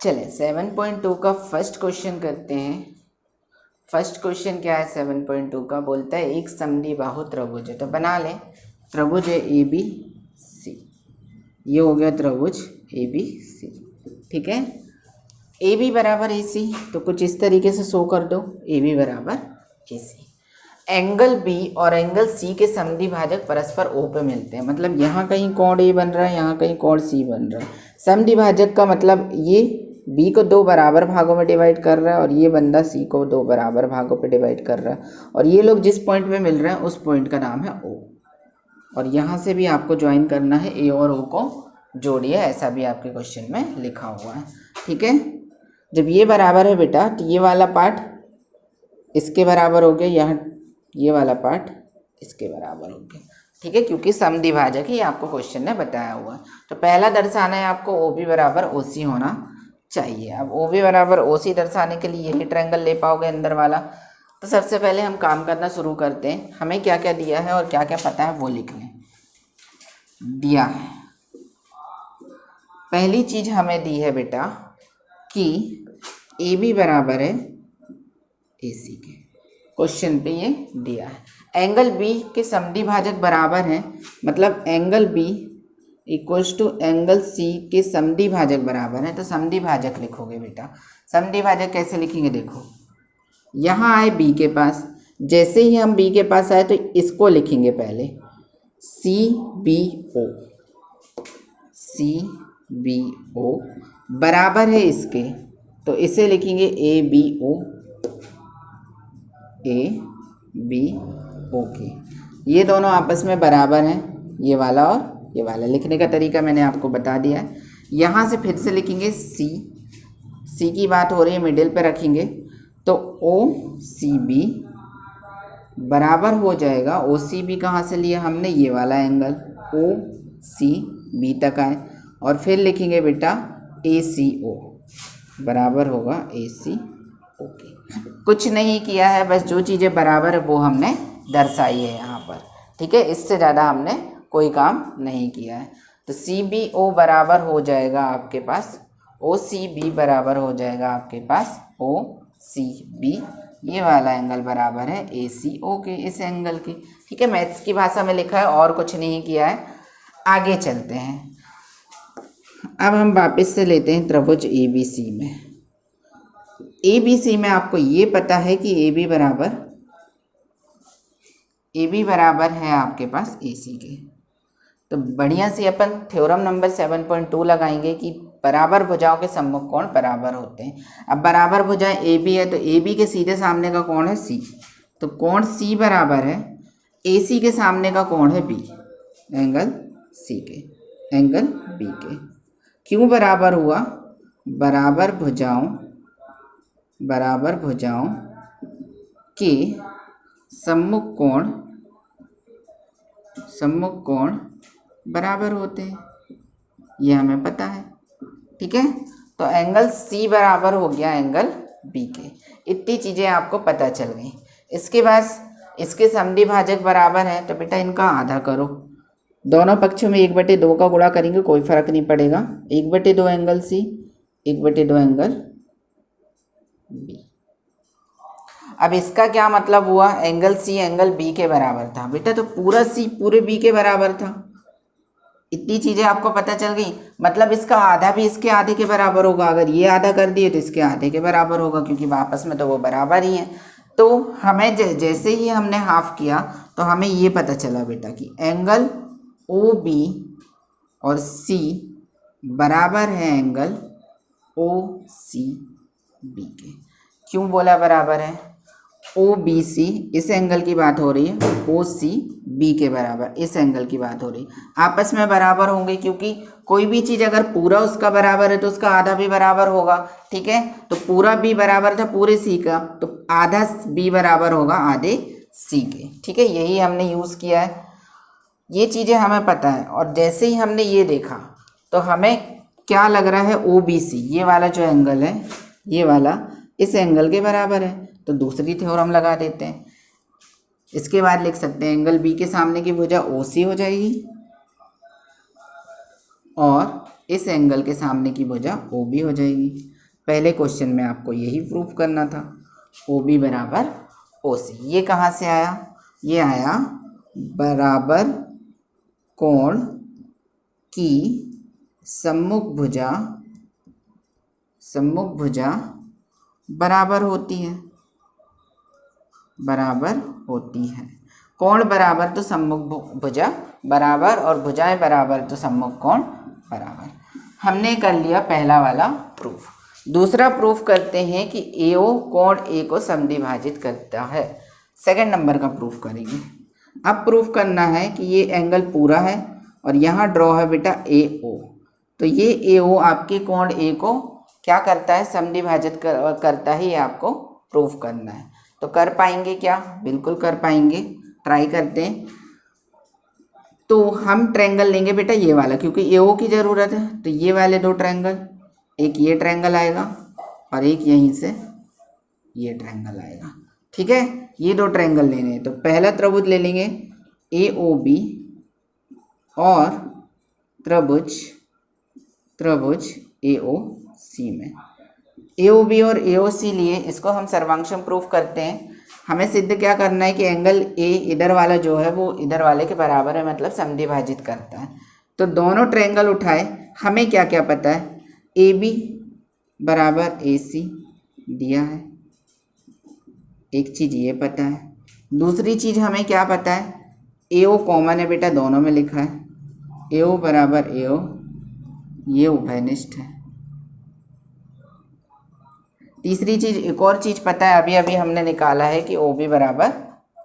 चले 7.2 का first question करते हैं। फर्स्ट क्वेश्चन क्या है 7.2 का, बोलता है एक समद्विबाहु त्रिभुज है। तो बना लें, त्रिभुज है ए बी सी, ये हो गया त्रिभुज ए बी सी। ठीक है, ए बी बराबर ए सी, तो कुछ इस तरीके से शो कर दो, ए बी बराबर ए सी। एंगल बी और एंगल सी के समद्विभाजक परस्पर ओ पे मिलते हैं, मतलब यहाँ कहीं कोण ए बन रहा है, यहाँ कहीं कोण सी बन रहा है। समद्विभाजक का मतलब ये बी को दो बराबर भागों में डिवाइड कर रहा है और ये बंदा सी को दो बराबर भागों पे डिवाइड कर रहा है, और ये लोग जिस पॉइंट पे मिल रहे हैं उस पॉइंट का नाम है ओ। और यहाँ से भी आपको ज्वाइन करना है, ए और ओ को जोड़िए, ऐसा भी आपके क्वेश्चन में लिखा हुआ है। ठीक है, जब ये बराबर है बेटा तो ये वाला पार्ट इसके बराबर हो गया, यहाँ ये वाला पार्ट इसके बराबर हो गया। ठीक है, क्योंकि समद्विभाजक ही आपको क्वेश्चन ने बताया हुआ है। तो पहला दर्शाना है आपको ओ बी बराबर ओ सी होना चाहिए। अब ओ बी बराबर ओ सी दर्शाने के लिए यही ट्रायंगल ले पाओगे अंदर वाला। तो सबसे पहले हम काम करना शुरू करते हैं। हमें क्या क्या दिया है और क्या क्या पता है वो लिख लें। दिया है, पहली चीज हमें दी है बेटा कि ए बी बराबर है ए सी के, क्वेश्चन पे ये दिया है। एंगल बी के समद्विभाजक बराबर है, मतलब angle B equals to angle C के समद्विभाजक बराबर है। तो समद्विभाजक लिखोगे बेटा। समद्विभाजक कैसे लिखेंगे, देखो यहाँ आए बी के पास, जैसे ही हम बी के पास आए तो इसको लिखेंगे पहले C B O, C B O बराबर है इसके, तो इसे लिखेंगे A B O, A B O के। ये दोनों आपस में बराबर हैं, ये वाला और ये वाला। लिखने का तरीका मैंने आपको बता दिया है। यहाँ से फिर से लिखेंगे सी, सी की बात हो रही है, मिडिल पे रखेंगे, तो ओ सी बी बराबर हो जाएगा। ओ सी बी कहाँ से लिया हमने, ये वाला एंगल ओ सी बी तक आए, और फिर लिखेंगे बेटा ए सी ओ बराबर होगा ए सी ओ के। कुछ नहीं किया है, बस जो चीज़ें बराबर है वो हमने दर्शाई है यहाँ पर। ठीक है, इससे ज़्यादा हमने कोई काम नहीं किया है। तो सी बी ओ बराबर हो जाएगा आपके पास, ओ सी बी बराबर हो जाएगा आपके पास ओ सी बी, ये वाला एंगल बराबर है ए सी ओ के, इस एंगल की। ठीक है, मैथ्स की भाषा में लिखा है और कुछ नहीं किया है। आगे चलते हैं। अब हम वापस से लेते हैं त्रिभुज ए बी सी में। ए बी सी में आपको ये पता है कि ए बी बराबर है आपके पास ए सी के। तो बढ़िया से अपन थ्योरम नंबर 7.2 लगाएंगे कि बराबर भुजाओं के सम्मुख कोण बराबर होते हैं। अब बराबर भुजाएं ए बी है, तो ए बी के सीधे सामने का कोण है सी, तो कोण सी बराबर है ए सी के सामने का कोण है बी, एंगल सी के, एंगल बी के। क्यों बराबर हुआ, बराबर भुजाओं के सम्मुख कोण बराबर होते हैं, ये हमें पता है। ठीक है, तो एंगल सी बराबर हो गया एंगल बी के। इतनी चीज़ें आपको पता चल गई। इसके बाद इसके समद्विभाजक बराबर हैं, तो बेटा इनका आधा करो। दोनों पक्षों में 1/2 का गुणा करेंगे, कोई फर्क नहीं पड़ेगा। 1/2 एंगल सी, 1/2 एंगल बी। अब इसका क्या मतलब हुआ, एंगल सी एंगल बी के बराबर था बेटा, तो पूरा सी पूरे बी के बराबर था। इतनी चीज़ें आपको पता चल गई, मतलब इसका आधा भी इसके आधे के बराबर होगा। अगर ये आधा कर दिए तो इसके आधे के बराबर होगा, क्योंकि आपस में तो वो बराबर ही हैं। तो हमें जैसे ही हमने हाफ किया तो हमें ये पता चला बेटा कि एंगल ओ बी और सी बराबर है एंगल ओ सी बी के। क्यों बोला बराबर है, ओ बी सी इस एंगल की बात हो रही है, ओ सी बी के बराबर इस एंगल की बात हो रही है। आपस में बराबर होंगे, क्योंकि कोई भी चीज़ अगर पूरा उसका बराबर है तो उसका आधा भी बराबर होगा। ठीक है, तो पूरा बी बराबर था पूरे सी का, तो आधा बी बराबर होगा आधे सी के। ठीक है, यही हमने यूज़ किया है, ये चीज़ें हमें पता है। और जैसे ही हमने ये देखा तो हमें क्या लग रहा है, ओ बी सी ये वाला जो एंगल है, ये वाला इस एंगल के बराबर है, तो दूसरी थ्योरम लगा देते हैं। इसके बाद लिख सकते हैं एंगल बी के सामने की भुजा ओ सी हो जाएगी और इस एंगल के सामने की भुजा ओ बी हो जाएगी। पहले क्वेश्चन में आपको यही प्रूफ करना था, ओ बी बराबर ओ सी। ये कहाँ से आया? ये आया बराबर कोण की सम्मुख भुजा बराबर होती है, कोण बराबर तो सम्मुख भुजा बराबर, और भुजाएं बराबर तो सम्मुख कोण बराबर। हमने कर लिया पहला वाला प्रूफ। दूसरा प्रूफ करते हैं कि AO कोण A को समद्विभाजित करता है। सेकंड नंबर का प्रूफ करेंगे। अब प्रूफ करना है कि ये एंगल पूरा है और यहाँ ड्रॉ है बेटा AO, तो ये AO आपके कोण A को क्या करता है? समद्विभाजित करता है। ये आपको प्रूफ करना है। तो कर पाएंगे क्या? बिल्कुल कर पाएंगे, ट्राई करते हैं। तो हम ट्रायंगल लेंगे बेटा ये वाला, क्योंकि AO की ज़रूरत है। तो ये वाले दो ट्रायंगल, एक ये ट्रायंगल आएगा और एक यहीं से ये ट्रायंगल आएगा। ठीक है, ये दो ट्रायंगल लेने हैं। तो पहला त्रिभुज ले लेंगे AOB और त्रिभुज AOC में। AOB और AOC लिए, इसको हम सर्वांशम प्रूफ करते हैं। हमें सिद्ध क्या करना है कि एंगल A इधर वाला जो है वो इधर वाले के बराबर है, मतलब समद्विभाजित करता है। तो दोनों ट्रायंगल उठाए, हमें क्या क्या पता है? AB बराबर AC दिया है, एक चीज़ ये पता है। दूसरी चीज़ हमें क्या पता है? AO कॉमन है बेटा, दोनों में लिखा है, AO बराबर AO, ये उभयनिष्ठ है। तीसरी चीज़, एक और चीज़ पता है, अभी अभी हमने निकाला है कि OB बराबर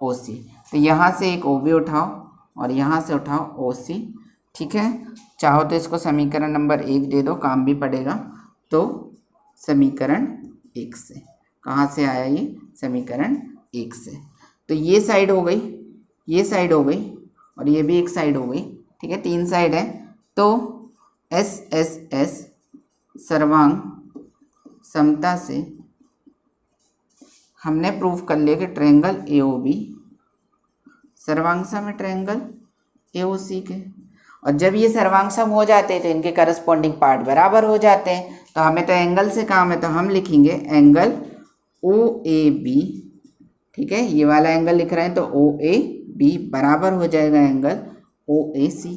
OC। तो यहाँ से एक OB उठाओ और यहाँ से उठाओ OC। ठीक है, चाहो तो इसको समीकरण नंबर 1 दे दो, काम भी पड़ेगा। तो समीकरण 1 से, कहाँ से आया ये? समीकरण 1 से। तो ये साइड हो गई, ये साइड हो गई और ये भी एक साइड हो गई। ठीक है, 3 साइड है। तो SSS सर्वांग समता से हमने प्रूफ कर लिया कि ट्रायंगल AOB सर्वांगसम है ट्रायंगल AOC के। और जब ये सर्वांगसम हो जाते हैं तो इनके करस्पॉन्डिंग पार्ट बराबर हो जाते हैं। तो हमें तो एंगल से काम है, तो हम लिखेंगे एंगल OAB। ठीक है, ये वाला एंगल लिख रहे हैं तो OAB बराबर हो जाएगा एंगल OAC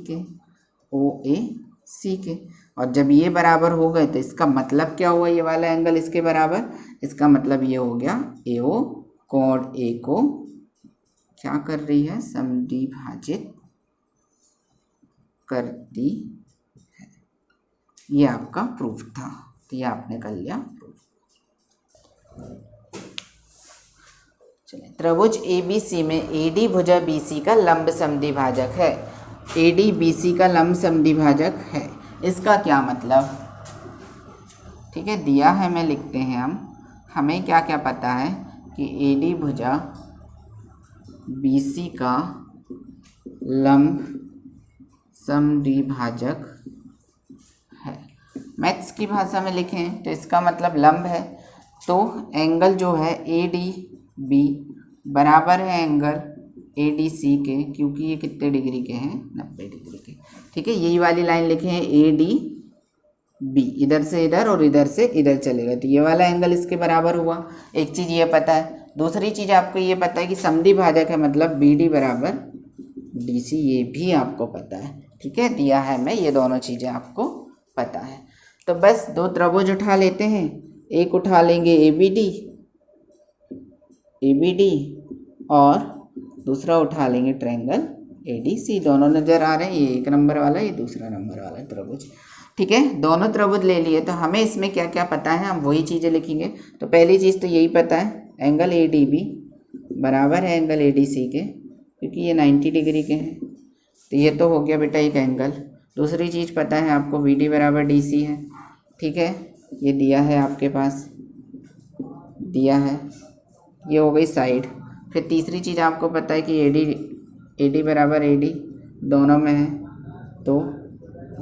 के। और जब ये बराबर हो गए तो इसका मतलब क्या हुआ? ये वाला एंगल इसके बराबर, इसका मतलब ये हो गया AO कोण A को क्या कर रही है? समद्विभाजित करती है। ये आपका प्रूफ था, तो ये आपने कर लिया प्रूफ। चलिए, त्रिभुज ABC में AD भुजा BC का लंब समद्विभाजक है। AD BC का लंब समद्विभाजक है, इसका क्या मतलब? ठीक है, दिया है में लिखते हैं हमें क्या क्या पता है कि AD भुजा BC का लंब समद्विभाजक है। मैथ्स की भाषा में लिखें तो इसका मतलब लंब है। तो एंगल जो है ADB बराबर है एंगल ADC के, क्योंकि ये कितने डिग्री के हैं? 90 डिग्री के। ठीक है, यही वाली लाइन लिखे हैं ADB, इधर से इधर और इधर से इधर चलेगा, तो ये वाला एंगल इसके बराबर हुआ। एक चीज़ ये पता है। दूसरी चीज़ आपको ये पता है कि समद्विभाजक है, मतलब BD बराबर DC, ये भी आपको पता है। ठीक है, दिया है मैं, ये दोनों चीज़ें आपको पता है। तो बस दो त्रिभुज उठा लेते हैं, एक उठा लेंगे ABD और दूसरा उठा लेंगे ट्रायंगल ADC। दोनों नज़र आ रहे हैं, ये 1 नंबर वाला, ये दूसरा नंबर वाला त्रिभुज। ठीक है, दोनों त्रिभुज ले लिए। तो हमें इसमें क्या क्या पता है, हम वही चीज़ें लिखेंगे। तो पहली चीज़ तो यही पता है, एंगल ADB बराबर है एंगल ADC के, क्योंकि ये 90 डिग्री के हैं। तो ये तो हो गया बेटा एक एंगल। दूसरी चीज़ पता है आपको BD बराबर DC है। ठीक है, ये दिया है आपके पास, दिया है, ये हो गई साइड। फिर तीसरी चीज़ आपको पता है कि AD बराबर AD दोनों में है, तो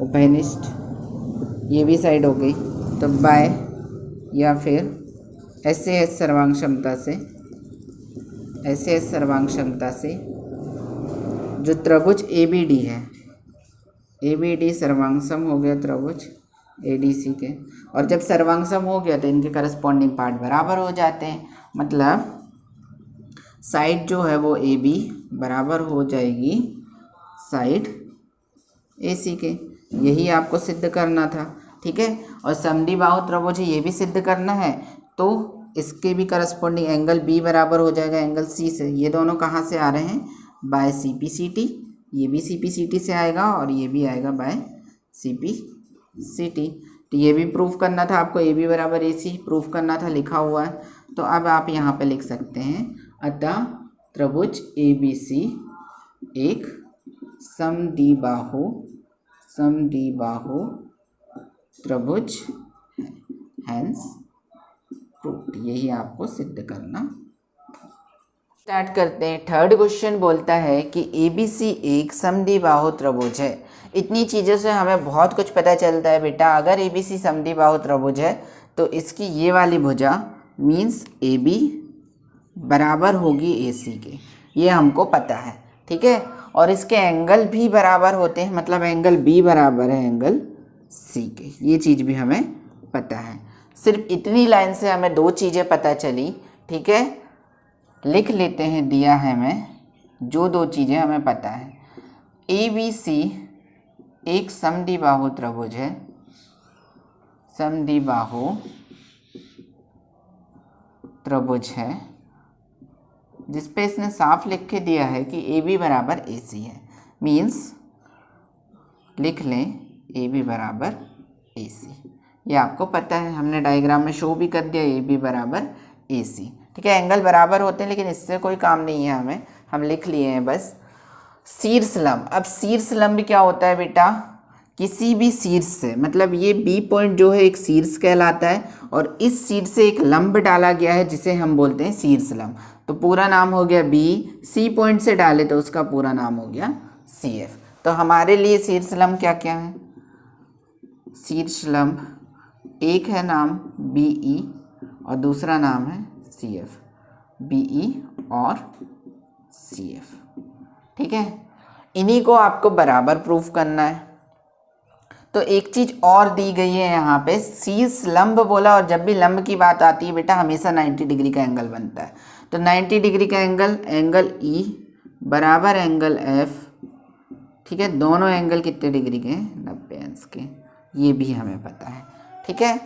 उभयनिष्ठ, ये भी साइड हो गई। तो बाय या फिर SAS सर्वांग क्षमता से जो त्रिभुज ABD है, ABD सर्वांगसम हो गया त्रिभुज ADC के, और जब सर्वांग हो गया तो इनके करस्पॉन्डिंग पार्ट बराबर हो जाते हैं, मतलब साइड जो है वो AB बराबर हो जाएगी साइड AC के। यही आपको सिद्ध करना था, ठीक है। और समद्विबाहु त्रिभुज ये भी सिद्ध करना है, तो इसके भी करस्पॉन्डिंग एंगल B बराबर हो जाएगा एंगल C से। ये दोनों कहाँ से आ रहे हैं? By CPCT। ये भी CPCT से आएगा और ये भी आएगा बाय CPCT। तो ये भी प्रूफ करना था आपको, AB बराबर AC प्रूफ करना था, लिखा हुआ है। तो अब आप यहाँ पे लिख सकते हैं, अतः त्रिभुज ABC एक समद्विबाहु त्रिभुज हैंस प्रूफ। यही आपको सिद्ध करना। स्टार्ट करते हैं। थर्ड क्वेश्चन बोलता है कि ABC एक समद्विबाहु त्रिभुज है। इतनी चीज़ों से हमें बहुत कुछ पता चलता है बेटा। अगर ABC समद्विबाहु त्रिभुज है तो इसकी ये वाली भुजा मीन्स AB बराबर होगी AC के, ये हमको पता है, ठीक है। और इसके एंगल भी बराबर होते हैं, मतलब एंगल B बराबर है एंगल C के, ये चीज़ भी हमें पता है। सिर्फ इतनी लाइन से हमें दो चीज़ें पता चली, ठीक है। लिख लेते हैं, दिया है मैं जो दो चीज़ें हमें पता है। ABC एक समद्विबाहु त्रिभुज है, समद्विबाहु त्रिभुज है, जिसपे इसने साफ लिख के दिया है कि AB बराबर AC है। मीन्स लिख लें AB बराबर AC, ये आपको पता है, हमने डायग्राम में शो भी कर दिया AB बराबर AC, ठीक है। एंगल बराबर होते हैं लेकिन इससे कोई काम नहीं है हमें, हम लिख लिए हैं बस। शीर्ष लंब, अब शीर्ष लंब क्या होता है बेटा? किसी भी शीर्ष से, मतलब ये B पॉइंट जो है एक शीर्ष कहलाता है, और इस शीर्ष से एक लंब डाला गया है जिसे हम बोलते हैं शीर्ष लंब। तो पूरा नाम हो गया B, C पॉइंट से डाले तो उसका पूरा नाम हो गया CF। तो हमारे लिए शीर्ष लंब क्या क्या है? शीर्ष लंब एक है नाम BE और दूसरा नाम है CF, BE और CF, ठीक है। इन्हीं को आपको बराबर प्रूफ करना है। तो एक चीज़ और दी गई है यहाँ पे, शीर्ष लंब बोला, और जब भी लंब की बात आती है बेटा हमेशा 90 डिग्री का एंगल बनता है। तो 90 डिग्री का एंगल E बराबर एंगल F, ठीक है। दोनों एंगल कितने डिग्री के? 90 अंश के, ये भी हमें पता है, ठीक है।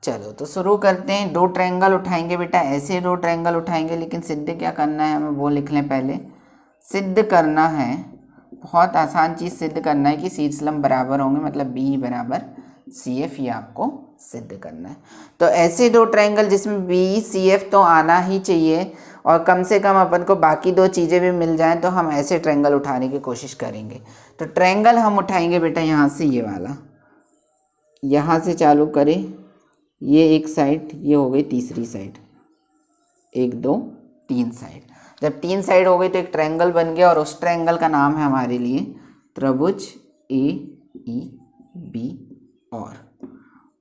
चलो तो शुरू करते हैं। दो ट्रायंगल उठाएंगे बेटा, ऐसे दो ट्रायंगल उठाएंगे, लेकिन सिद्ध क्या करना है हमें वो लिख लें पहले। सिद्ध करना है, बहुत आसान चीज़ सिद्ध करना है कि शीर्ष लंब बराबर होंगे, मतलब BE बराबर CF, ये आपको सिद्ध करना है। तो ऐसे दो ट्रायंगल जिसमें BE CF तो आना ही चाहिए, और कम से कम अपन को बाकी दो चीज़ें भी मिल जाएं तो हम ऐसे ट्रायंगल उठाने की कोशिश करेंगे। तो ट्रायंगल हम उठाएंगे बेटा यहाँ से, ये वाला, यहाँ से चालू करें, ये एक साइड, ये हो गई तीसरी साइड, 1 2 3 साइड। जब 3 साइड हो गई तो एक ट्रायंगल बन गया, और उस ट्रायंगल का नाम है हमारे लिए त्रिभुज AEB। और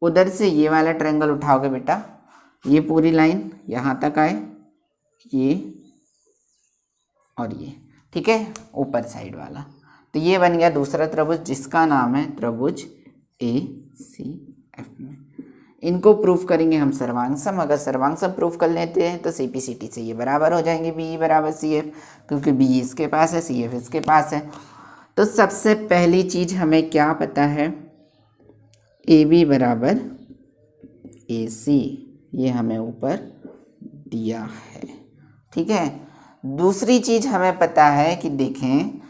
उधर से ये वाला ट्रायंगल उठाओगे बेटा, ये पूरी लाइन यहाँ तक आए, ये और ये, ठीक है, ऊपर साइड वाला। तो ये बन गया दूसरा त्रिभुज, जिसका नाम है त्रिभुज ACF में। इनको प्रूफ करेंगे हम सर्वांग सम। अगर सर्वांग सम प्रूफ कर लेते हैं तो CPCT से ये बराबर हो जाएंगे, BE बराबर CF, क्योंकि BE इसके पास है, CF इसके पास है। तो सबसे पहली चीज़ हमें क्या पता है? AB बराबर AC, ये हमें ऊपर दिया है, ठीक है। दूसरी चीज़ हमें पता है कि देखें,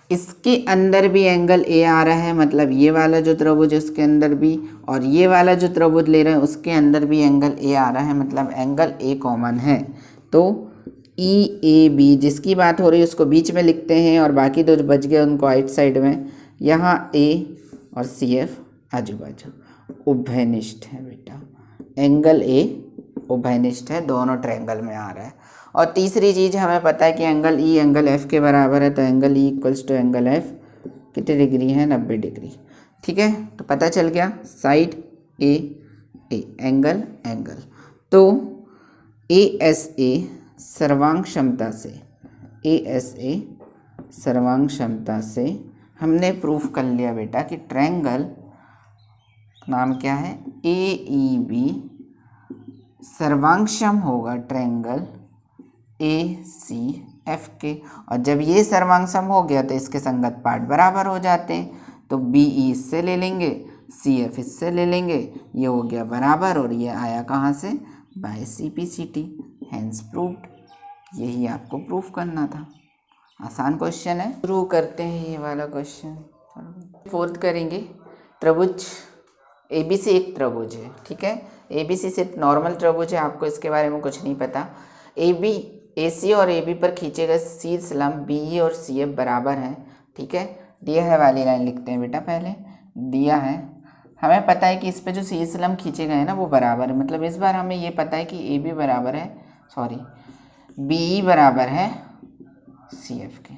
इसके अंदर भी एंगल A आ रहा है, मतलब ये वाला जो त्रिभुज है उसके अंदर भी, और ये वाला जो त्रिभुज ले रहे हैं उसके अंदर भी एंगल A आ रहा है, मतलब एंगल A कॉमन है। तो EAB जिसकी बात हो रही है उसको बीच में लिखते हैं, और बाकी दो जो बच गए उनको राइट साइड में। यहाँ A और CF आजू बाजू उभयनिष्ठ है बेटा, एंगल A उभयनिष्ठ है, दोनों ट्रायंगल में आ रहा है। और तीसरी चीज़ हमें पता है कि एंगल E एंगल F के बराबर है, तो angle E equals to angle F कितने डिग्री है? 90 डिग्री, ठीक है। तो पता चल गया साइड A एंगल। तो ASA सर्वांग क्षमता से हमने प्रूफ कर लिया बेटा कि ट्रायंगल नाम क्या है, AEB सर्वांगसम होगा ट्रायंगल ACF के। और जब ये सर्वांगसम हो गया तो इसके संगत पार्ट बराबर हो जाते हैं, तो BE इससे ले लेंगे, CF इससे ले लेंगे, ये हो गया बराबर, और ये आया कहाँ से, बाय CPCT, हैंस प्रूव्ड। यही आपको प्रूफ करना था। आसान क्वेश्चन है। शुरू करते हैं ये वाला क्वेश्चन। फोर्थ करेंगे। त्रिभुज ABC एक त्रिभुज है, ठीक है। ABC सिर्फ नॉर्मल त्रिभुज है, आपको इसके बारे में कुछ नहीं पता। AC और AB पर खींचे गए शीर्ष लंब BE और CF बराबर हैं, ठीक है। दिया है वाली लाइन लिखते हैं बेटा, पहले दिया है, हमें पता है कि इस पे जो शीर्ष लंब खींचे गए हैं ना वो बराबर है, मतलब इस बार हमें ये पता है कि AB बराबर है, सॉरी BE बराबर है CF के,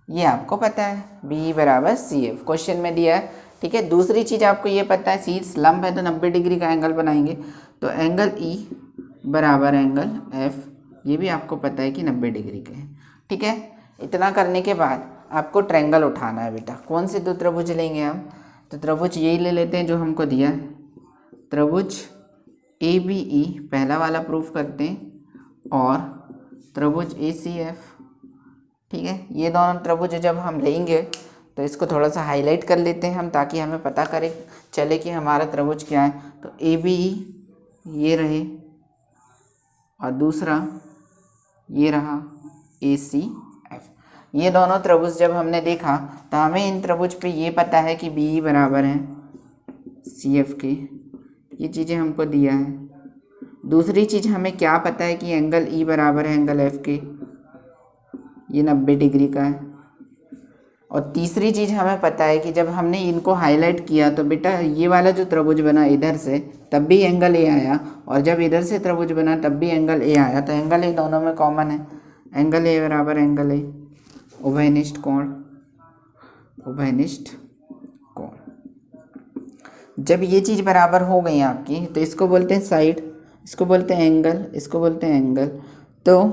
ये आपको पता है, BE बराबर CF क्वेश्चन में दिया है, ठीक है। दूसरी चीज़ आपको ये पता है, शीर्ष लंब है तो 90 डिग्री का एंगल बनाएंगे, तो एंगल E बराबर एंगल F, ये भी आपको पता है कि 90 डिग्री के हैं, ठीक है। इतना करने के बाद आपको ट्रायंगल उठाना है बेटा। कौन से दो त्रिभुज लेंगे हम, तो त्रिभुज यही ले लेते हैं जो हमको दिया है, त्रिभुज ABE पहला वाला प्रूफ करते हैं, और त्रिभुज ACF, ठीक है। ये दोनों त्रिभुज जब हम लेंगे तो इसको थोड़ा सा हाईलाइट कर लेते हैं हम, ताकि हमें पता करे चले कि हमारा त्रिभुज क्या है। तो ABE ये रहे, और दूसरा ये रहा ACF। ये दोनों त्रिभुज जब हमने देखा तो हमें इन त्रिभुज पे ये पता है कि BE बराबर है CF के, ये चीज़ें हमको दिया है। दूसरी चीज़ हमें क्या पता है कि एंगल E बराबर है एंगल F के, ये 90 डिग्री का है। और तीसरी चीज़ हमें पता है कि जब हमने इनको हाईलाइट किया तो बेटा ये वाला जो त्रिभुज बना इधर से तब भी एंगल A आया, और जब इधर से त्रिभुज बना तब भी एंगल A आया, तो एंगल A दोनों में कॉमन है, एंगल A बराबर एंगल A, उभयनिष्ठ कोण, उभयनिष्ठ कोण। जब ये चीज़ बराबर हो गई आपकी तो इसको बोलते हैं साइड, इसको बोलते हैं एंगल, इसको बोलते हैं एंगल। तो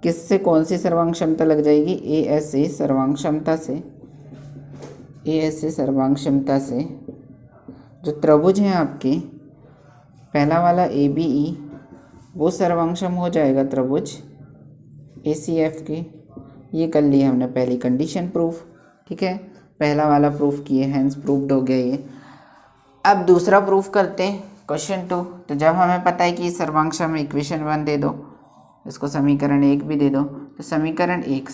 किससे कौन सी सर्वांग क्षमता लग जाएगी, ASA सर्वांग क्षमता से, ASA सर्वांग क्षमता से जो त्रिभुज हैं आपके, पहला वाला ABE वो सर्वांगक्षम हो जाएगा त्रिभुज ACF के। ये कर लिए हमने पहली कंडीशन प्रूफ, ठीक है, पहला वाला प्रूफ किए, हैंस प्रूफ्ड हो गया ये। अब दूसरा प्रूफ करते हैं, क्वेश्चन 2। तो जब हमें पता है कि सर्वांगक्षम में इक्वेशन 1 दे दो, इसको समीकरण 1 भी दे दो, तो समीकरण 1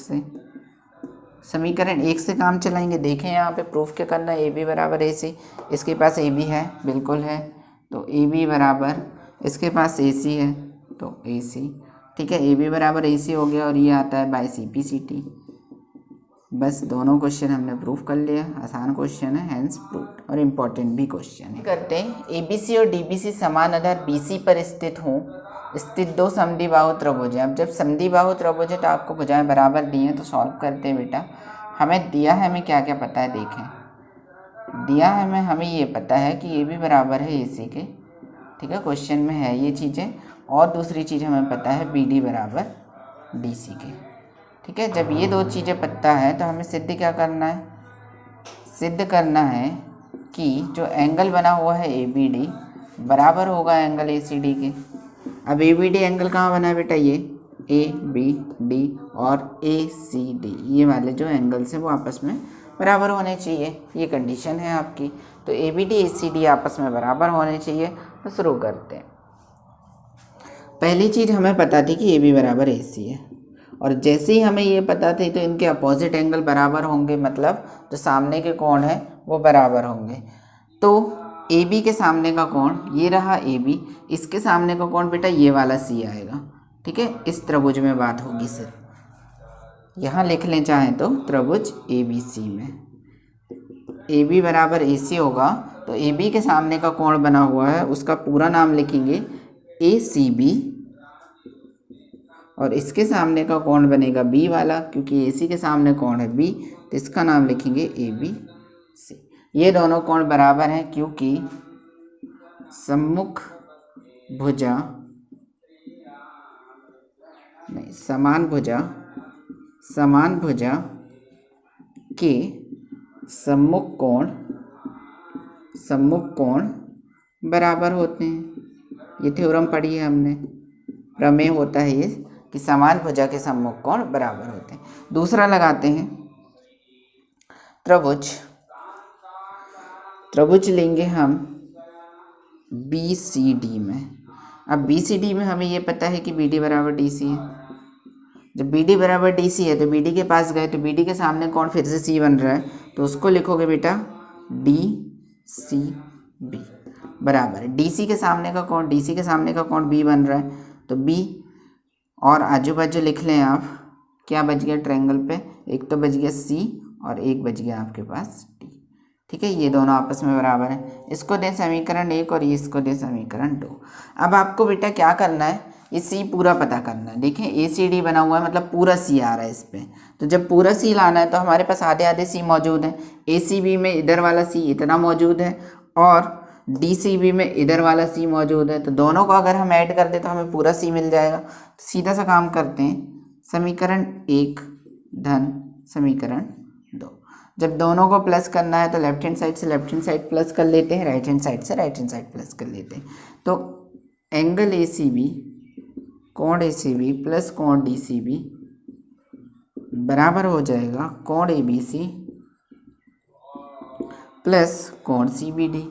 से काम चलाएंगे। देखें यहाँ पे प्रूफ क्या करना है, AB बराबर AC, इसके पास AB है, बिल्कुल है, तो AB बराबर, इसके पास AC है तो AC, ठीक है। AB बराबर AC हो गया, और ये आता है बाय CPCT। बस दोनों क्वेश्चन हमने प्रूफ कर लिया, आसान क्वेश्चन है, हैंस प्रूफ्ड, और इम्पॉर्टेंट भी क्वेश्चन है। करते हैं, ABC और DBC समान आधार BC पर स्थित दो समद्विबाहु त्रिभुज है। अब जब समद्विबाहु त्रिभुज है तो आपको भुजाएं बराबर दी हैं, तो सॉल्व करते हैं बेटा। हमें दिया है, हमें क्या क्या पता है, देखें दिया है हमें ये पता है कि AB बराबर है AC के, ठीक है, क्वेश्चन में है ये चीज़ें। और दूसरी चीज़ हमें पता है BD बराबर DC के, ठीक है। जब ये दो चीज़ें पता है तो हमें सिद्ध क्या करना है, सिद्ध करना है कि जो एंगल बना हुआ है ABD बराबर होगा एंगल ACD के। अब ABD एंगल कहाँ बना है बेटा, ये ABD और ACD, ये वाले जो एंगल्स हैं वो आपस में बराबर होने चाहिए, ये कंडीशन है आपकी। तो ABD ACD आपस में बराबर होने चाहिए। तो शुरू करते हैं। पहली चीज़ हमें पता थी कि AB बराबर AC है, और जैसे ही हमें ये पता थी तो इनके अपोजिट एंगल बराबर होंगे, मतलब जो सामने के कोण है वो बराबर होंगे। तो AB के सामने का कोण ये रहा AB, इसके सामने का कोण बेटा ये वाला C आएगा, ठीक है। इस त्रिभुज में बात होगी सिर्फ, यहाँ लिख लें चाहें तो त्रिभुज ABC में AB बराबर AC होगा, तो AB के सामने का कोण बना हुआ है उसका पूरा नाम लिखेंगे ACB, और इसके सामने का कोण बनेगा B वाला, क्योंकि AC के सामने कोण है B, तो इसका नाम लिखेंगे ABC। ये दोनों कोण बराबर हैं क्योंकि सम्मुख भुजा नहीं, समान भुजा के सम्मुख कोण सम्मुख कोण बराबर होते हैं। ये थ्योरम पढ़ी है हमने, प्रमेय होता है ये कि समान भुजा के सम्मुख कोण बराबर होते हैं। दूसरा लगाते हैं त्रिभुज। त्रिभुज लेंगे हम बी सी डी में। अब बी सी डी में हमें ये पता है कि बी डी बराबर डी सी है। जब बी डी बराबर डी सी है तो बी डी के पास गए तो बी डी के सामने कौन फिर से सी बन रहा है, तो उसको लिखोगे बेटा डी सी बी बराबर डी सी के सामने का कौन, डी सी के सामने का कौन बी बन रहा है, तो बी और आजू बाजू लिख लें आप। क्या बच गया ट्रायंगल पे, एक तो बच गया सी और एक बच गया आपके पास डी। ठीक है, ये दोनों आपस में बराबर हैं। इसको दें समीकरण 1 और ये इसको दें समीकरण 2। अब आपको बेटा क्या करना है, ये सी पूरा पता करना है। देखें ए सी डी बना हुआ है, मतलब पूरा सी आ रहा है इस पर। तो जब पूरा सी लाना है तो हमारे पास आधे आधे सी मौजूद हैं। ए सी बी में इधर वाला सी इतना मौजूद है और डी सी बी में इधर वाला सी मौजूद है। तो दोनों को अगर हम ऐड कर दें तो हमें पूरा सी मिल जाएगा। तो सीधा सा काम करते हैं, समीकरण 1 धन समीकरण 2। जब दोनों को प्लस करना है तो लेफ्ट हैंड साइड से लेफ्ट हैंड साइड प्लस कर लेते हैं, राइट हैंड साइड से राइट हैंड साइड प्लस कर लेते हैं। तो एंगल ए सी बी, कोण ए सी बी प्लस कोण डी सी बी बराबर हो जाएगा कोण ए बी सी प्लस कोण सी बी डी।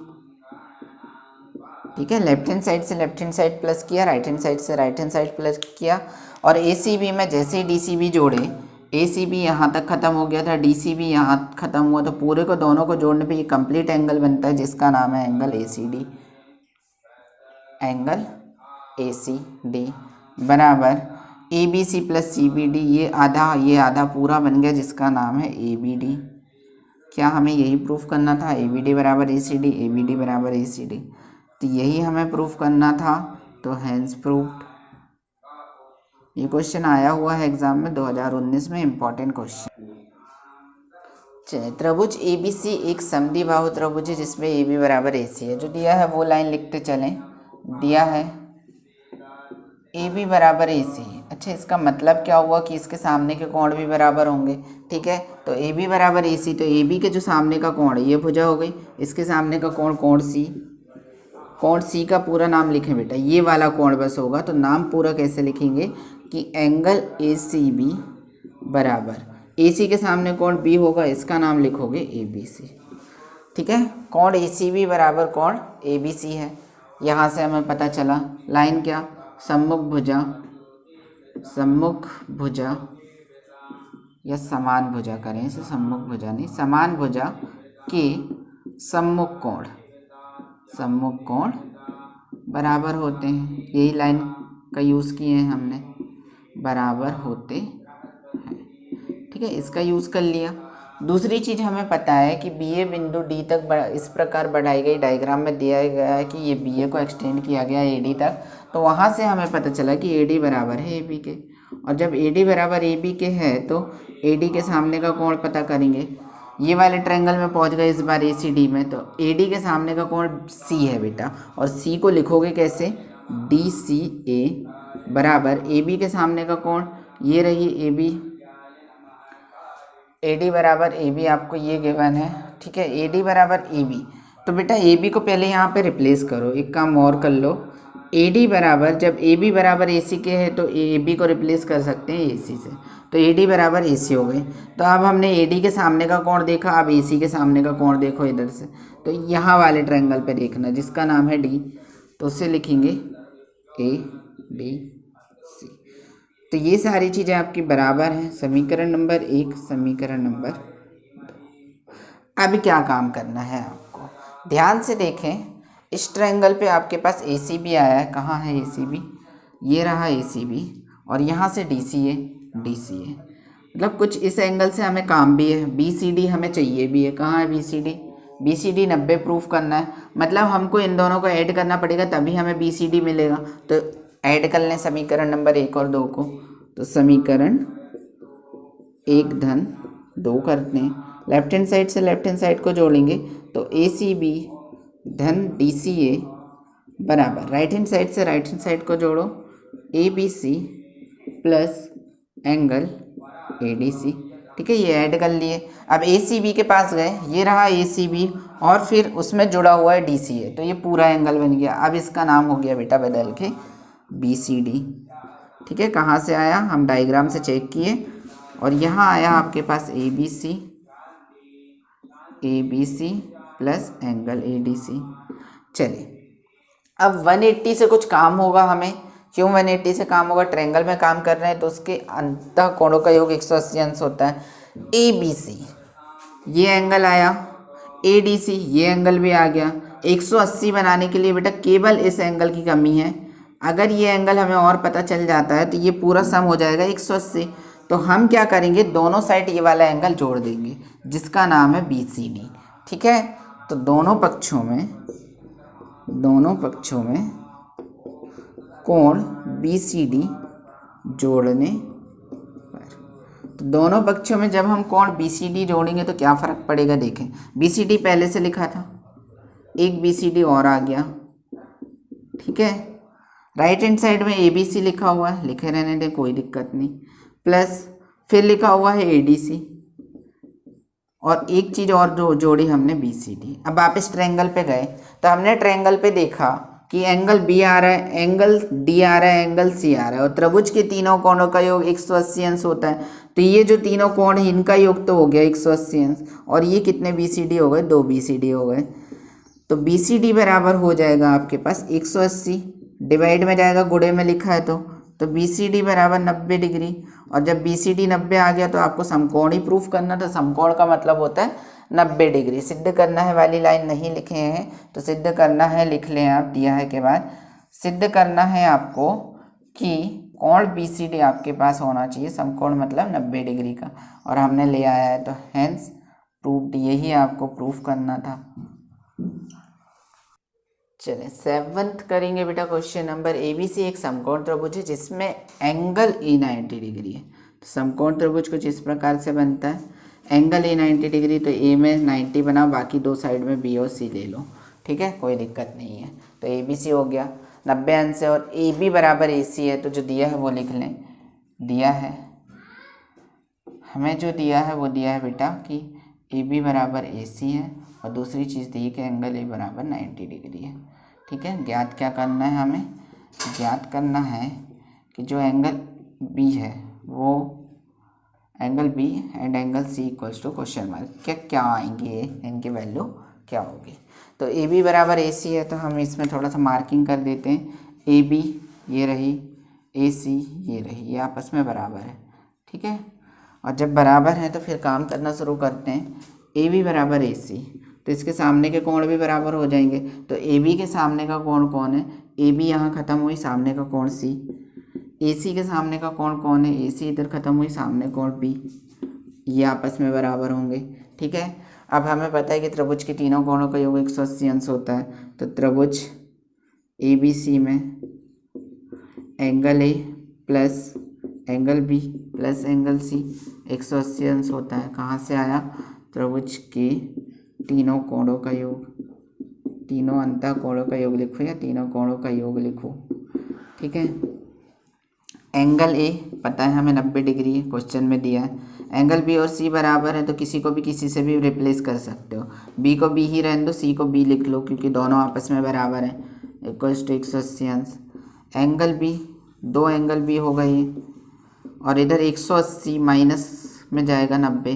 ठीक है, लेफ्ट हैंड साइड से लेफ्ट हैंड साइड प्लस किया, राइट हैंड साइड से राइट हैंड साइड प्लस किया। और ए सी बी में जैसे ही डी सी बी जोड़े, ए सी बी यहाँ तक ख़त्म हो गया था, डी सी बी यहाँ ख़त्म हुआ, तो पूरे को दोनों को जोड़ने पे ये कंप्लीट एंगल बनता है जिसका नाम है angle A C D. Angle A C D बराबर A B C plus C B D, ये आधा पूरा बन गया जिसका नाम है ए बी डी। क्या हमें यही प्रूफ करना था, ए बी डी बराबर A C D, A B D बराबर ए सी डी। तो यही हमें प्रूफ करना था, तो हैंस प्रूव्ड। ये क्वेश्चन आया हुआ है एग्जाम में 2019 में, इम्पॉर्टेंट क्वेश्चन। चलिए, त्रिभुज ए बी सी एक समद्विबाहु त्रिभुज है जिसमें ए बी बराबर ए सी है। जो दिया है वो लाइन लिखते चलें। दिया है ए बी बराबर ए सी। अच्छा, इसका मतलब क्या हुआ कि इसके सामने के कोण भी बराबर होंगे। ठीक है, तो ए बी बराबर ए सी, तो ए बी के जो सामने का कोण है ये भुजा हो गई, इसके सामने का कोण कोण सी। कोण सी का पूरा नाम लिखें बेटा, ये वाला कोण बस होगा। तो नाम पूरा कैसे लिखेंगे कि एंगल ए सी बी बराबर ए सी के सामने कोण बी होगा, इसका नाम लिखोगे ए बी सी। ठीक है, कोण ए सी बी बराबर कोण ए बी सी है। यहाँ से हमें पता चला लाइन क्या, सम्मुख भुजा या समान भुजा करें इसे, सम्मुख भुजा नहीं, समान भुजा के सम्मुख कोण बराबर होते हैं। यही लाइन का यूज़ किए हैं हमने, बराबर होते हैं। ठीक है, इसका यूज़ कर लिया। दूसरी चीज़ हमें पता है कि बी ए बिंदु डी तक इस प्रकार बढ़ाई गई, डायग्राम में दिया गया है कि ये बी ए को एक्सटेंड किया गया ए डी तक। तो वहाँ से हमें पता चला कि ए डी बराबर है ए बी के। और जब ए डी बराबर ए बी के है तो ए डी के सामने का कोण पता करेंगे। ये वाले ट्रायंगल में पहुँच गए इस बार ए सी डी में, तो ए डी के सामने का कोण सी है बेटा, और सी को लिखोगे कैसे, डी सी ए बराबर ए बी के सामने का कोण ये रही ए बी। ए डी बराबर ए बी आपको ये गिवन है। ठीक है, ए डी बराबर ए बी, तो बेटा ए बी को पहले यहाँ पे रिप्लेस करो। एक काम और कर लो, ए डी बराबर, जब ए बी बराबर ए सी के है तो ए बी को रिप्लेस कर सकते हैं ए सी से, तो ए डी बराबर ए सी हो गए। तो अब हमने ए डी के सामने का कोण देखा, अब ए सी के सामने का कोण देखो इधर से, तो यहाँ वाले ट्रायंगल पे देखना जिसका नाम है डी, तो उससे लिखेंगे ए डी सी। तो ये सारी चीज़ें आपकी बराबर हैं, समीकरण नंबर 1, समीकरण नंबर 2। अब क्या काम करना है आपको, ध्यान से देखें। इस ट्रायंगल पे आपके पास ए सी बी आया है, कहाँ है ए सी बी, ये रहा ए सी बी, और यहाँ से डी सी ए, मतलब कुछ इस एंगल से हमें काम भी है। बी सी डी हमें चाहिए भी है, कहाँ है B C D, B C D 90 proof करना है, मतलब हमको इन दोनों को ऐड करना पड़ेगा तभी हमें बी सी डी मिलेगा। तो ऐड कर लें समीकरण नंबर 1 और 2 को, तो समीकरण 1 धन 2 करते हैं, लेफ्ट हैंड साइड से लेफ्ट हैंड साइड को जोड़ेंगे तो ए सी बी धन डी सी ए बराबर राइट हैंड साइड से राइट हैंड साइड को जोड़ो A B C plus angle A D C. ठीक है, ये ऐड कर लिए। अब ए सी बी के पास गए, ये रहा ए सी बी और फिर उसमें जुड़ा हुआ है डी सी ए, तो ये पूरा एंगल बन गया। अब इसका नाम हो गया बेटा बदल के बी सी डी। ठीक है, कहाँ से आया, हम डायग्राम से चेक किए और यहाँ आया आपके पास A B C plus angle A D C. चलिए, अब 180 से कुछ काम होगा हमें। क्यों 180 से काम होगा, ट्रायंगल में काम कर रहे हैं तो उसके अंतः कोणों का योग 180 अंश होता है। ए बी सी ये एंगल आया, ए डी सी ये एंगल भी आ गया। 180 बनाने के लिए बेटा केवल इस एंगल की कमी है। अगर ये एंगल हमें और पता चल जाता है तो ये पूरा सम हो जाएगा 180। तो हम क्या करेंगे, दोनों साइड ये वाला एंगल जोड़ देंगे जिसका नाम है बी सी डी। ठीक है, तो दोनों पक्षों में कोण बी सी डी जोड़ने पर, तो दोनों पक्षों में जब हम कोण बी सी डी जोड़ेंगे तो क्या फ़र्क पड़ेगा, देखें बी सी डी पहले से लिखा था, एक बी सी डी और आ गया। ठीक है, राइट हैंड साइड में ए बी सी लिखा हुआ है, लिखे रहने दें कोई दिक्कत नहीं, प्लस फिर लिखा हुआ है ए डी सी और एक चीज़ और जो जोड़ी हमने बी सी डी। अब आप इस ट्रायंगल पे गए तो हमने ट्रायंगल पे देखा कि एंगल बी आ रहा है, एंगल डी आ रहा है, एंगल सी आ रहा है और त्रिभुज के तीनों कोणों का योग 180 अंश होता है। तो ये जो तीनों कोण हैं इनका योग तो हो गया 180 अंश और ये कितने बी सी डी हो गए, 2 बी सी डी हो गए। तो बी सी डी बराबर हो जाएगा आपके पास 180, डिवाइड में जाएगा, गुणे में लिखा है तो बी सी डी बराबर 90 डिग्री। और जब बी सी डी 90 आ गया तो आपको समकोण ही प्रूफ करना था। समकोण का मतलब होता है 90 डिग्री। सिद्ध करना है वाली लाइन नहीं लिखे हैं तो सिद्ध करना है लिख लें आप, दिया है के बाद सिद्ध करना है आपको कि कोण बी सी डी आपके पास होना चाहिए, समकोण मतलब 90 डिग्री का, और हमने ले आया है तो हेंस प्रूव्ड, यही आपको प्रूफ करना था। चलिए 7th करेंगे बेटा क्वेश्चन नंबर। ABC एक समकोण त्रिभुज है जिसमें एंगल ए 90 डिग्री है। तो समकोण त्रिभुज कुछ इस प्रकार से बनता है, एंगल ए 90 डिग्री, तो ए में 90 बनाओ, बाकी दो साइड में बी और सी ले लो। ठीक है, कोई दिक्कत नहीं है। तो ABC हो गया 90 अंश है और AB बराबर AC है, तो जो दिया है वो लिख लें। दिया है हमें, जो दिया है वो दिया है बेटा कि AB बराबर AC है और दूसरी चीज़ दी है कि एंगल ए बराबर 90 डिग्री है। ठीक है, ज्ञात क्या करना है, हमें ज्ञात करना है कि जो एंगल बी है वो angle B and angle C equals to question mark, क्या आएंगे, इनकी वैल्यू क्या होगी। तो ए बी बराबर ए सी है तो हम इसमें थोड़ा सा मार्किंग कर देते हैं। ए बी ये रही, ए सी ये रही, ये आपस में बराबर है। ठीक है, और जब बराबर है तो फिर काम करना शुरू करते हैं। ए बी बराबर ए सी, तो इसके सामने के कोण भी बराबर हो जाएंगे। तो ए बी के सामने का कोण कौन है, ए बी यहाँ ख़त्म हुई, सामने का कोण सी। ए सी के सामने का कोण कौन है, ए सी इधर ख़त्म हुई, सामने कोण बी, ये आपस में बराबर होंगे। ठीक है, अब हमें पता है कि त्रिभुज के तीनों कोणों का योग 180 अंश होता है। तो त्रिभुज ए बी सी में angle A plus angle B plus angle C 180 अंश होता है। कहाँ से आया, त्रिभुज के तीनों कोणों का योग, तीनों अंतः कोणों का योग लिखो या तीनों कोणों का योग लिखो। ठीक है, एंगल ए पता है हमें 90 डिग्री है, क्वेश्चन में दिया है। एंगल बी और सी बराबर है तो किसी को भी किसी से भी रिप्लेस कर सकते हो। बी को बी ही रहने दो, सी को बी लिख लो क्योंकि दोनों आपस में बराबर हैं। इक्वल्स टू 180 अंश। एंगल बी, दो एंगल बी हो गई और इधर 180 माइनस में जाएगा 90,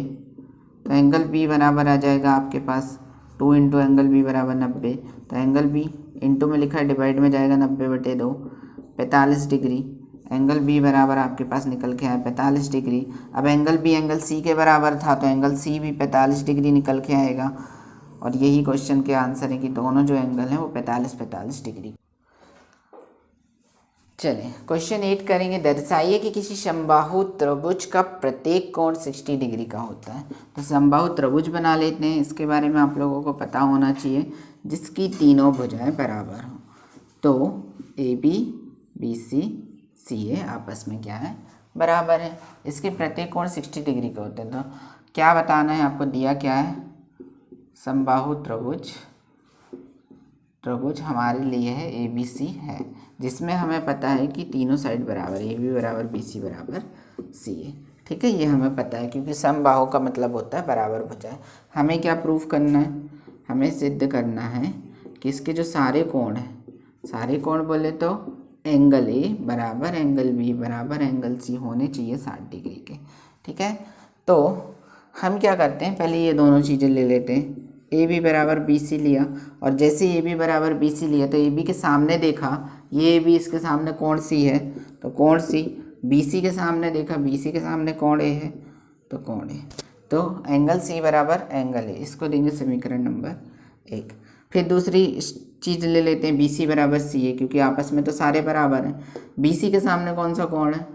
तो एंगल बी बराबर आ जाएगा आपके पास 2 इंटू एंगल बी बराबर 90। तो एंगल बी इंटू में लिखा है, डिवाइड में जाएगा 90/2, 45 डिग्री। एंगल बी बराबर आपके पास निकल के आया 45 डिग्री। अब एंगल बी एंगल सी के बराबर था तो एंगल सी भी 45 डिग्री निकल के आएगा और यही क्वेश्चन के आंसर है कि दोनों जो एंगल हैं वो 45 डिग्री। चलिए क्वेश्चन 8 करेंगे। दर्शाइए कि किसी समबाहु त्रिभुज का प्रत्येक कोण 60 डिग्री का होता है। तो समबाहु त्रिभुज बना लेते हैं, इसके बारे में आप लोगों को पता होना चाहिए, जिसकी तीनों भुजाएं बराबर हों। तो ए बी बी सी सी ए आपस में क्या है, बराबर है। इसके प्रत्येक कोण 60 डिग्री के होते हैं। तो क्या बताना है आपको, दिया क्या है, समबाहु त्रिभुज हमारे लिए है ए बी सी है, जिसमें हमें पता है कि तीनों साइड बराबर, ए बी बराबर बी सी बराबर सी ए। ठीक है, ये हमें पता है क्योंकि समबाहु का मतलब होता है बराबर भुजाएं। हमें क्या प्रूफ करना है, हमें सिद्ध करना है कि इसके जो सारे कोण हैं, सारे कोण बोले तो एंगल ए बराबर एंगल बी बराबर एंगल सी होने चाहिए 60 डिग्री के। ठीक है, तो हम क्या करते हैं, पहले ये दोनों चीज़ें ले लेते हैं। ए बी बराबर बी सी लिया, और जैसे ए बी बराबर बी सी लिया तो ए बी के सामने देखा, ये ए बी इसके सामने कोण सी है तो कोण सी, बी सी के सामने देखा, बी सी के सामने कोण ए है तो कोण ए, तो एंगल सी बराबर एंगल ए, इसको देंगे समीकरण नंबर 1। फिर दूसरी चीज़ ले लेते हैं, बी सी बराबर सी ए, क्योंकि आपस में तो सारे बराबर हैं। बी सी के सामने कौन सा कोण है,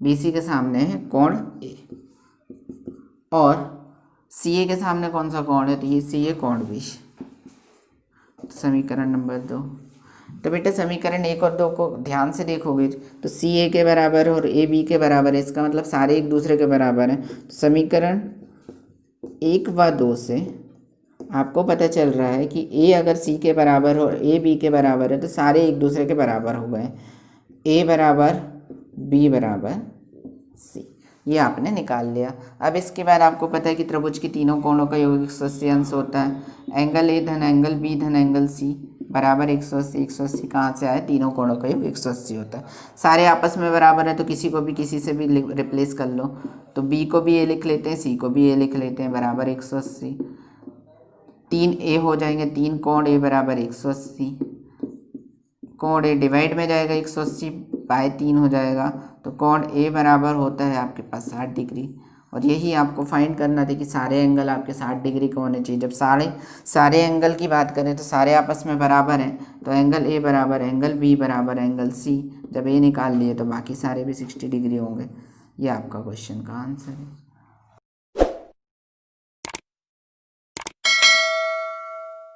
बी सी के सामने है कोण ए, और सी ए के सामने कौन सा कोण है, तो ये सी ए कोण बी। समीकरण नंबर 2। तो बेटा समीकरण 1 और 2 को ध्यान से देखोगे तो सी ए के बराबर और ए बी के बराबर है, इसका मतलब सारे एक दूसरे के बराबर हैं। तो समीकरण 1 व 2 से आपको पता चल रहा है कि ए अगर सी के बराबर हो और ए बी के बराबर है तो सारे एक दूसरे के बराबर हो गए, ए बराबर बी बराबर सी, ये आपने निकाल लिया। अब इसके बाद आपको पता है कि त्रिभुज के तीनों कोणों का योग 180 अंश होता है। एंगल ए धन एंगल बी धन एंगल सी बराबर 180। 180 कहाँ से आए, तीनों कोणों का योग 180 होता है। सारे आपस में बराबर है तो किसी को भी किसी से भी रिप्लेस कर लो, तो बी को भी ए लिख लेते हैं, सी को भी ए लिख लेते हैं, बराबर 180। 3 ए हो जाएंगे, 3 कोण ए बराबर 180, कोण ए डिवाइड में जाएगा 180 बाय 3 हो जाएगा, तो कोण ए बराबर होता है आपके पास 60 डिग्री। और यही आपको फाइंड करना था कि सारे एंगल आपके 60 डिग्री का होने चाहिए। जब सारे एंगल की बात करें तो सारे आपस में बराबर हैं, तो एंगल ए बराबर एंगल बी बराबर एंगल सी, जब ए निकाल लिए तो बाकी सारे भी 60 डिग्री होंगे। ये आपका क्वेश्चन का आंसर है।